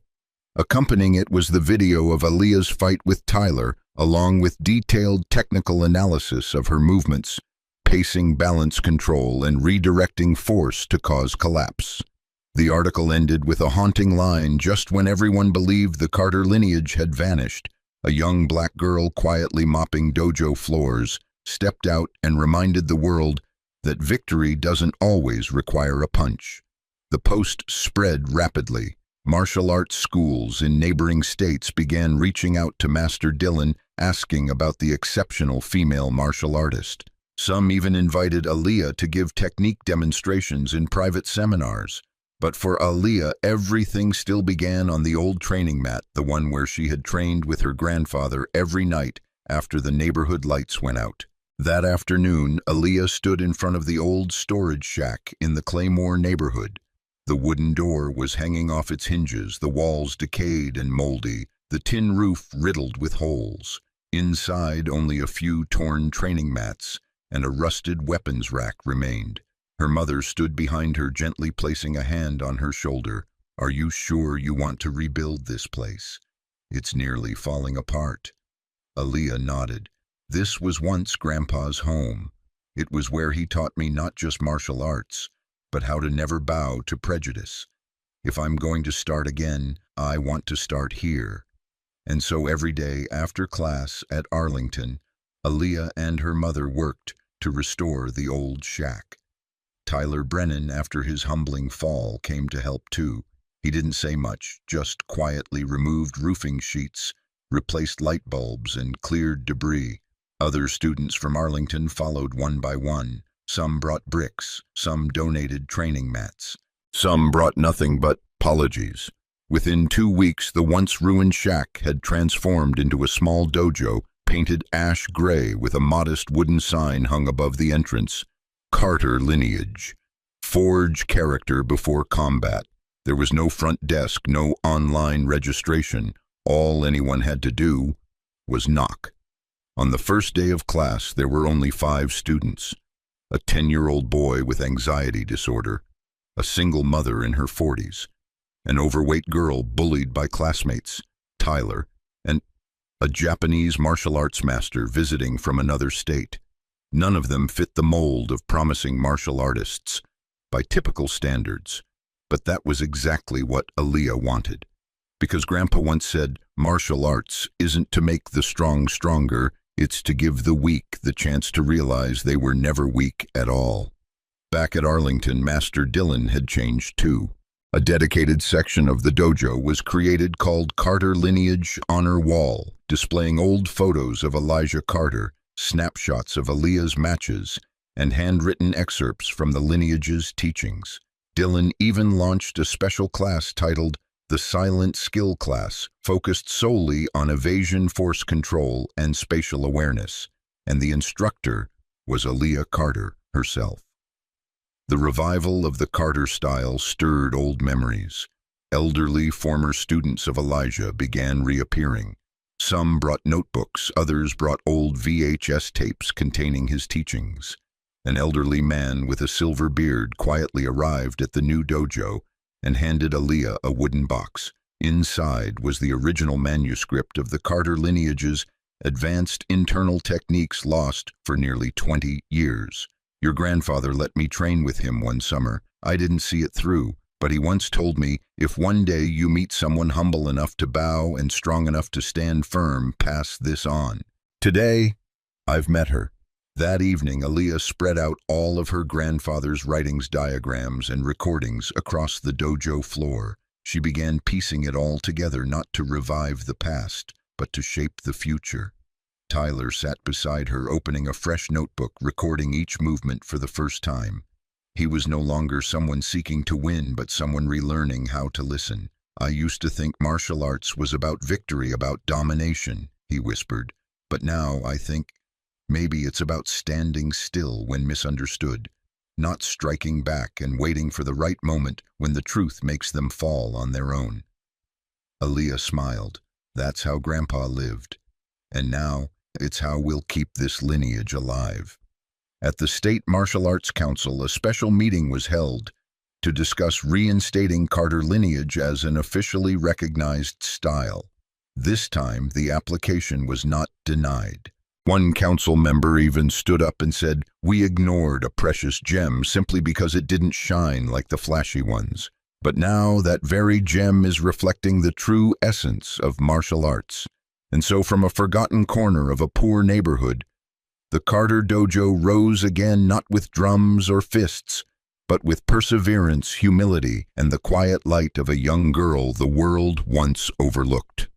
Accompanying it was the video of Aaliyah's fight with Tyler, along with detailed technical analysis of her movements, pacing, balance control, and redirecting force to cause collapse. The article ended with a haunting line: "Just when everyone believed the Carter lineage had vanished, a young black girl quietly mopping dojo floors stepped out and reminded the world that victory doesn't always require a punch." The post spread rapidly. Martial arts schools in neighboring states began reaching out to Master Dillon, asking about the exceptional female martial artist. Some even invited Aaliyah to give technique demonstrations in private seminars. But for Aaliyah, everything still began on the old training mat, the one where she had trained with her grandfather every night after the neighborhood lights went out. That afternoon, Aaliyah stood in front of the old storage shack in the Claymore neighborhood. The wooden door was hanging off its hinges, the walls decayed and moldy, the tin roof riddled with holes. Inside, only a few torn training mats and a rusted weapons rack remained. Her mother stood behind her, gently placing a hand on her shoulder. "Are you sure you want to rebuild this place? It's nearly falling apart." Aaliyah nodded. "This was once Grandpa's home. It was where he taught me not just martial arts, but how to never bow to prejudice. If I'm going to start again, I want to start here." And so every day after class at Arlington, Aaliyah and her mother worked to restore the old shack. Tyler Brennan, after his humbling fall, came to help too. He didn't say much, just quietly removed roofing sheets, replaced light bulbs, and cleared debris. Other students from Arlington followed one by one. Some brought bricks, some donated training mats. Some brought nothing but apologies. Within 2 weeks, the once ruined shack had transformed into a small dojo, painted ash gray with a modest wooden sign hung above the entrance. "Carter Lineage. Forge character before combat." There was no front desk, no online registration. All anyone had to do was knock. On the first day of class, there were only 5 students. A 10-year-old boy with anxiety disorder, a single mother in her 40s, an overweight girl bullied by classmates, Tyler, and a Japanese martial arts master visiting from another state. None of them fit the mold of promising martial artists by typical standards, but that was exactly what Aaliyah wanted. Because Grandpa once said, martial arts isn't to make the strong stronger, it's to give the weak the chance to realize they were never weak at all. Back at Arlington, Master Dillon had changed too. A dedicated section of the dojo was created called Carter Lineage Honor Wall, displaying old photos of Elijah Carter, snapshots of Aaliyah's matches, and handwritten excerpts from the lineage's teachings. Dylan even launched a special class titled the Silent Skill Class, focused solely on evasion, force control, and spatial awareness, and the instructor was Aaliyah Carter herself. The revival of the Carter style stirred old memories. Elderly former students of Elijah began reappearing. Some brought notebooks, others brought old VHS tapes containing his teachings. An elderly man with a silver beard quietly arrived at the new dojo and handed Aaliyah a wooden box. Inside was the original manuscript of the Carter lineage's advanced internal techniques lost for nearly 20 years. Your grandfather let me train with him one summer. I didn't see it through, but he once told me, if one day you meet someone humble enough to bow and strong enough to stand firm, pass this on. Today, I've met her. That evening, Aaliyah spread out all of her grandfather's writings, diagrams, and recordings across the dojo floor. She began piecing it all together, not to revive the past, but to shape the future. Tyler sat beside her, opening a fresh notebook, recording each movement for the first time. He was no longer someone seeking to win, but someone relearning how to listen. I used to think martial arts was about victory, about domination, he whispered. But now I think maybe it's about standing still when misunderstood, not striking back and waiting for the right moment when the truth makes them fall on their own. Aaliyah smiled. That's how Grandpa lived. And now, it's how we'll keep this lineage alive. At the State Martial Arts Council, a special meeting was held to discuss reinstating Carter lineage as an officially recognized style. This time, the application was not denied. One council member even stood up and said, "We ignored a precious gem simply because it didn't shine like the flashy ones. But now that very gem is reflecting the true essence of martial arts." And so from a forgotten corner of a poor neighborhood, the Carter Dojo rose again, not with drums or fists, but with perseverance, humility, and the quiet light of a young girl the world once overlooked.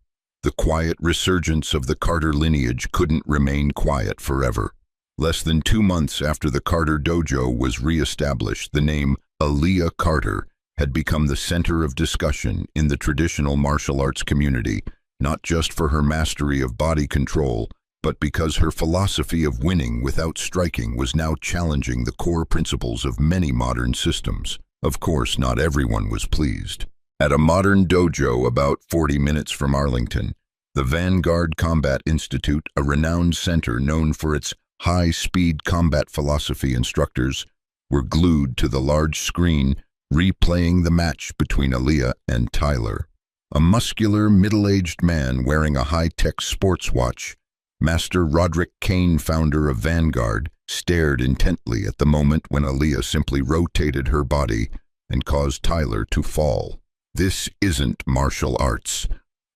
The quiet resurgence of the Carter lineage couldn't remain quiet forever. Less than 2 months after the Carter Dojo was re-established, the name Aaliyah Carter had become the center of discussion in the traditional martial arts community, not just for her mastery of body control, but because her philosophy of winning without striking was now challenging the core principles of many modern systems. Of course, not everyone was pleased. At a modern dojo about 40 minutes from Arlington, the Vanguard Combat Institute, a renowned center known for its high-speed combat philosophy, instructors were glued to the large screen, replaying the match between Aaliyah and Tyler. A muscular, middle-aged man wearing a high-tech sports watch, Master Roderick Kane, founder of Vanguard, stared intently at the moment when Aaliyah simply rotated her body and caused Tyler to fall. "This isn't martial arts.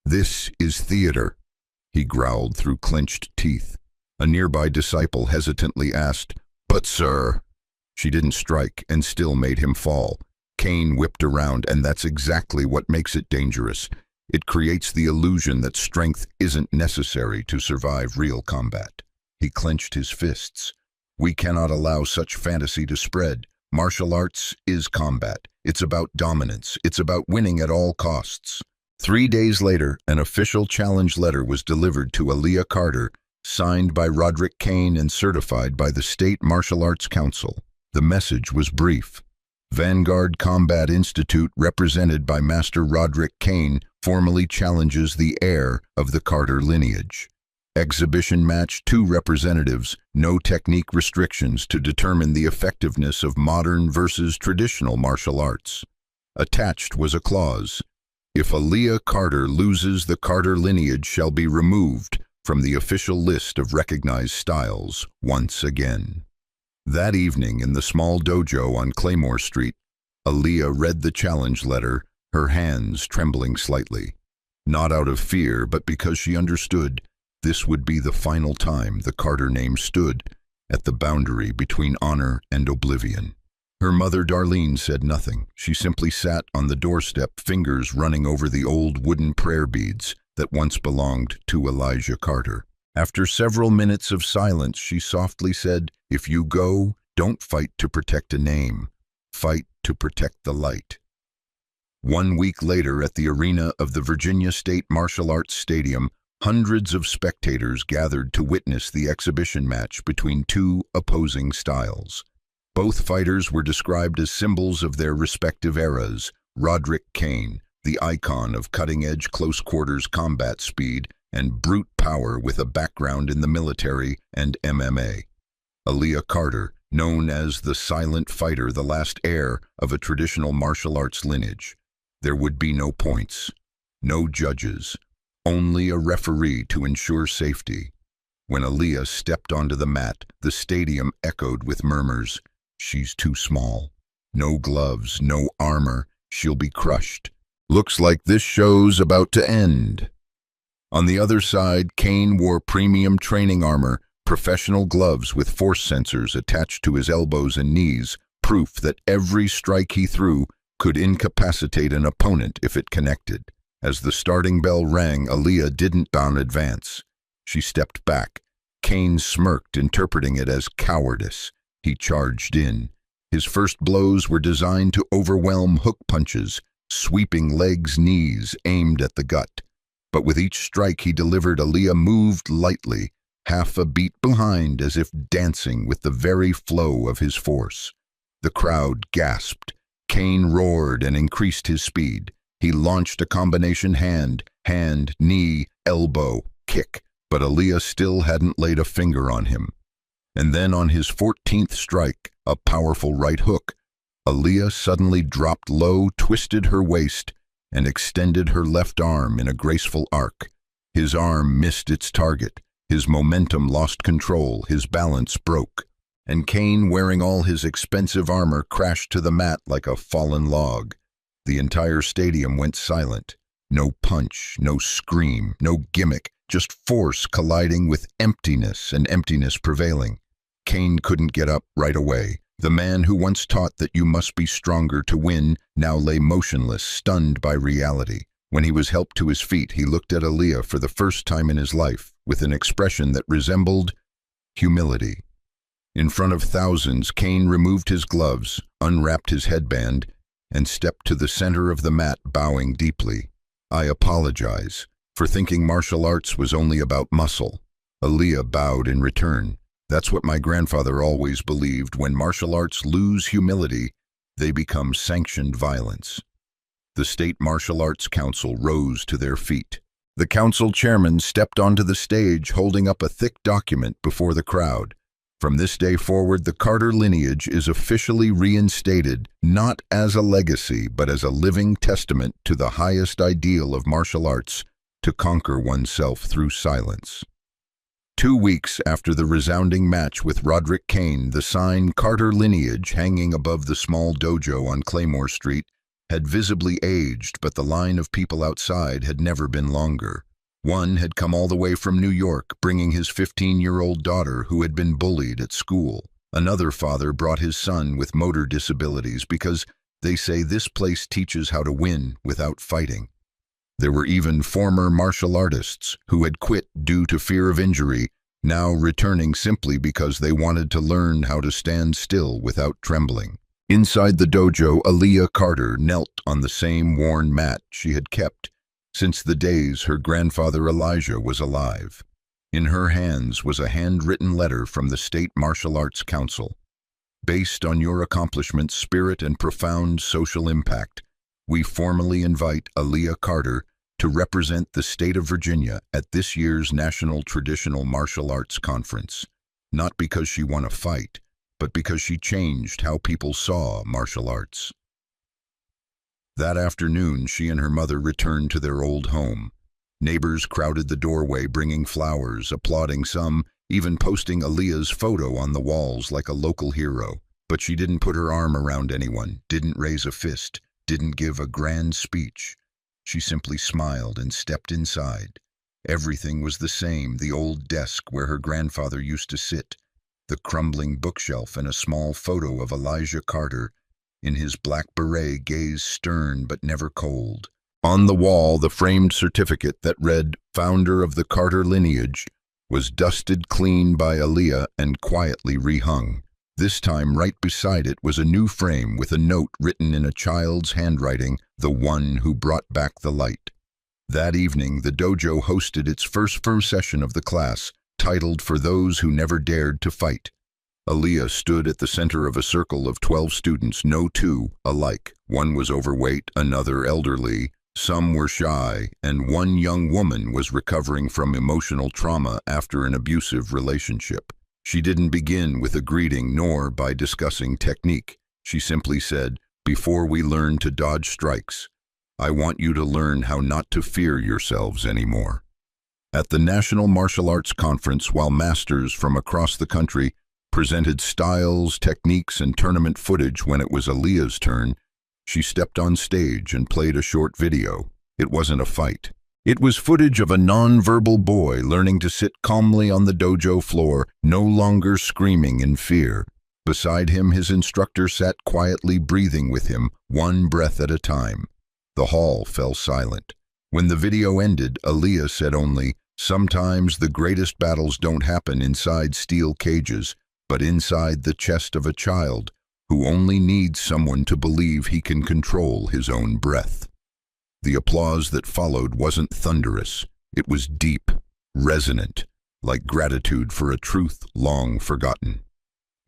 This is theater," he growled through clenched teeth. A nearby disciple hesitantly asked, "But sir..." She didn't strike and still made him fall. Kane whipped around, and that's exactly what makes it dangerous. It creates the illusion that strength isn't necessary to survive real combat. He clenched his fists. "We cannot allow such fantasy to spread. Martial arts is combat. It's about dominance. It's about winning at all costs." 3 days later, an official challenge letter was delivered to Aaliyah Carter, signed by Roderick Kane and certified by the State Martial Arts Council. The message was brief. Vanguard Combat Institute, represented by Master Roderick Kane, formally challenges the heir of the Carter lineage. Exhibition match, 2 representatives, no technique restrictions to determine the effectiveness of modern versus traditional martial arts. Attached was a clause: if Aaliyah Carter loses, the Carter lineage shall be removed from the official list of recognized styles once again. That evening in the small dojo on Claymore Street, Aaliyah read the challenge letter, her hands trembling slightly. Not out of fear, but because she understood this would be the final time the Carter name stood at the boundary between honor and oblivion. Her mother, Darlene, said nothing. She simply sat on the doorstep, fingers running over the old wooden prayer beads that once belonged to Elijah Carter. After several minutes of silence, she softly said, "If you go, don't fight to protect a name. Fight to protect the light. 1 week later, at the arena of the Virginia State Martial Arts Stadium, hundreds of spectators gathered to witness the exhibition match between two opposing styles. Both fighters were described as symbols of their respective eras. Roderick Kane, the icon of cutting-edge close-quarters combat speed and brute power with a background in the military and MMA. Aaliyah Carter, known as the Silent Fighter, the last heir of a traditional martial arts lineage. There would be no points, no judges, only a referee to ensure safety. When Aaliyah stepped onto the mat, the stadium echoed with murmurs. She's too small. No gloves, no armor. She'll be crushed. Looks like this show's about to end. On the other side, Kane wore premium training armor, professional gloves with force sensors attached to his elbows and knees, proof that every strike he threw could incapacitate an opponent if it connected. As the starting bell rang, Aaliyah didn't advance. She stepped back. Kane smirked, interpreting it as cowardice. He charged in. His first blows were designed to overwhelm hook punches, sweeping legs, knees, aimed at the gut. But with each strike he delivered, Aaliyah moved lightly, half a beat behind, as if dancing with the very flow of his force. The crowd gasped. Kane roared and increased his speed. He launched a combination hand, knee, elbow, kick, but Aaliyah still hadn't laid a finger on him. And then on his 14th strike, a powerful right hook, Aaliyah suddenly dropped low, twisted her waist, and extended her left arm in a graceful arc. His arm missed its target. His momentum lost control. His balance broke. And Kane, wearing all his expensive armor, crashed to the mat like a fallen log. The entire stadium went silent. No punch, no scream, no gimmick, just force colliding with emptiness and emptiness prevailing. Kane couldn't get up right away. The man who once taught that you must be stronger to win now lay motionless, stunned by reality. When he was helped to his feet, he looked at Aaliyah for the first time in his life with an expression that resembled humility. In front of thousands, Kane removed his gloves, unwrapped his headband, and stepped to the center of the mat, bowing deeply. "I apologize for thinking martial arts was only about muscle." Aaliyah bowed in return. "That's what my grandfather always believed. When martial arts lose humility, they become sanctioned violence." The State Martial Arts Council rose to their feet. The council chairman stepped onto the stage, holding up a thick document before the crowd. From this day forward, the Carter lineage is officially reinstated, not as a legacy, but as a living testament to the highest ideal of martial arts, to conquer oneself through silence. 2 weeks after the resounding match with Roderick Kane, the sign "Carter Lineage" hanging above the small dojo on Claymore Street had visibly aged, but the line of people outside had never been longer. One had come all the way from New York, bringing his 15-year-old daughter who had been bullied at school. Another father brought his son with motor disabilities because they say this place teaches how to win without fighting. There were even former martial artists who had quit due to fear of injury, now returning simply because they wanted to learn how to stand still without trembling. Inside the dojo, Aaliyah Carter knelt on the same worn mat she had kept since the days her grandfather Elijah was alive. In her hands was a handwritten letter from the State Martial Arts Council. "Based on your accomplishments, spirit, and profound social impact, we formally invite Aaliyah Carter to represent the state of Virginia at this year's National Traditional Martial Arts Conference, not because she won a fight, but because she changed how people saw martial arts." That afternoon, she and her mother returned to their old home. Neighbors crowded the doorway, bringing flowers, applauding, some even posting Aaliyah's photo on the walls like a local hero. But she didn't put her arm around anyone, didn't raise a fist, didn't give a grand speech. She simply smiled and stepped inside. Everything was the same: the old desk where her grandfather used to sit, the crumbling bookshelf, and a small photo of Elijah Carter in his black beret, gaze stern but never cold. On the wall, the framed certificate that read "Founder of the Carter Lineage" was dusted clean by Aaliyah and quietly rehung. This time, right beside it was a new frame with a note written in a child's handwriting, "The one who brought back the light." That evening, the dojo hosted its first session of the class, titled "For Those Who Never Dared to Fight." Aaliyah stood at the center of a circle of 12 students, no two alike. One was overweight, another elderly, some were shy, and one young woman was recovering from emotional trauma after an abusive relationship. She didn't begin with a greeting nor by discussing technique. She simply said, "Before we learn to dodge strikes, I want you to learn how not to fear yourselves anymore." At the National Martial Arts Conference, while masters from across the country presented styles, techniques, and tournament footage, when it was Aaliyah's turn, she stepped on stage and played a short video. It wasn't a fight. It was footage of a non-verbal boy learning to sit calmly on the dojo floor, no longer screaming in fear. Beside him, his instructor sat quietly, breathing with him, one breath at a time. The hall fell silent. When the video ended, Aaliyah said only, "Sometimes the greatest battles don't happen inside steel cages, but inside the chest of a child who only needs someone to believe he can control his own breath." The applause that followed wasn't thunderous. It was deep, resonant, like gratitude for a truth long forgotten.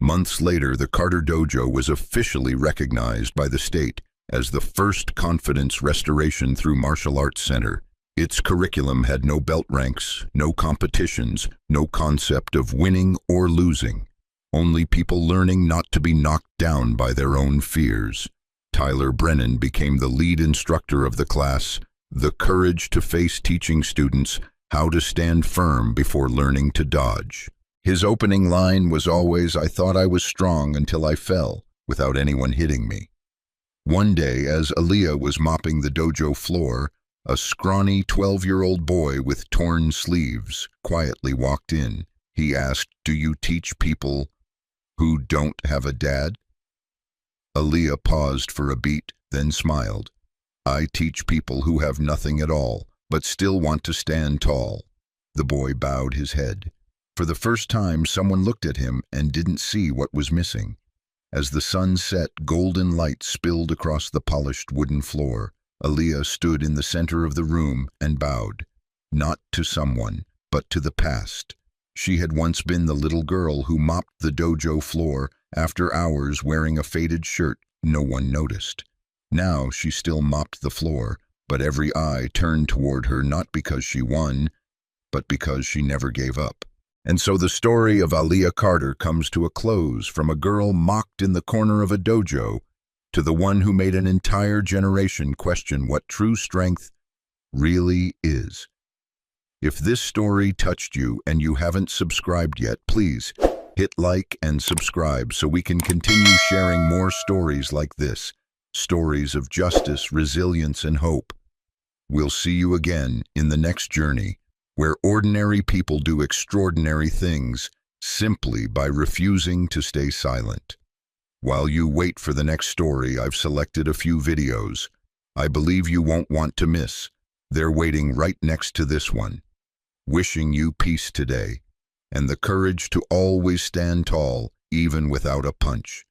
Months later, the Carter Dojo was officially recognized by the state as the first confidence restoration through martial arts center. Its curriculum had no belt ranks, no competitions, no concept of winning or losing. Only people learning not to be knocked down by their own fears. Tyler Brennan became the lead instructor of the class, the courage to face teaching students how to stand firm before learning to dodge. His opening line was always, "I thought I was strong until I fell, without anyone hitting me." One day, as Aaliyah was mopping the dojo floor, a scrawny 12-year-old boy with torn sleeves quietly walked in. He asked, "Do you teach people who don't have a dad?" Aaliyah paused for a beat, then smiled. "I teach people who have nothing at all, but still want to stand tall." The boy bowed his head. For the first time, someone looked at him and didn't see what was missing. As the sun set, golden light spilled across the polished wooden floor. Aaliyah stood in the center of the room and bowed, not to someone, but to the past. She had once been the little girl who mopped the dojo floor after hours, wearing a faded shirt no one noticed. Now she still mopped the floor, but every eye turned toward her, not because she won, but because she never gave up. And so the story of Aaliyah Carter comes to a close, from a girl mocked in the corner of a dojo to the one who made an entire generation question what true strength really is. If this story touched you and you haven't subscribed yet, please hit like and subscribe so we can continue sharing more stories like this, stories of justice, resilience, and hope. We'll see you again in the next journey, where ordinary people do extraordinary things simply by refusing to stay silent. While you wait for the next story, I've selected a few videos I believe you won't want to miss. They're waiting right next to this one. Wishing you peace today, and the courage to always stand tall, even without a punch.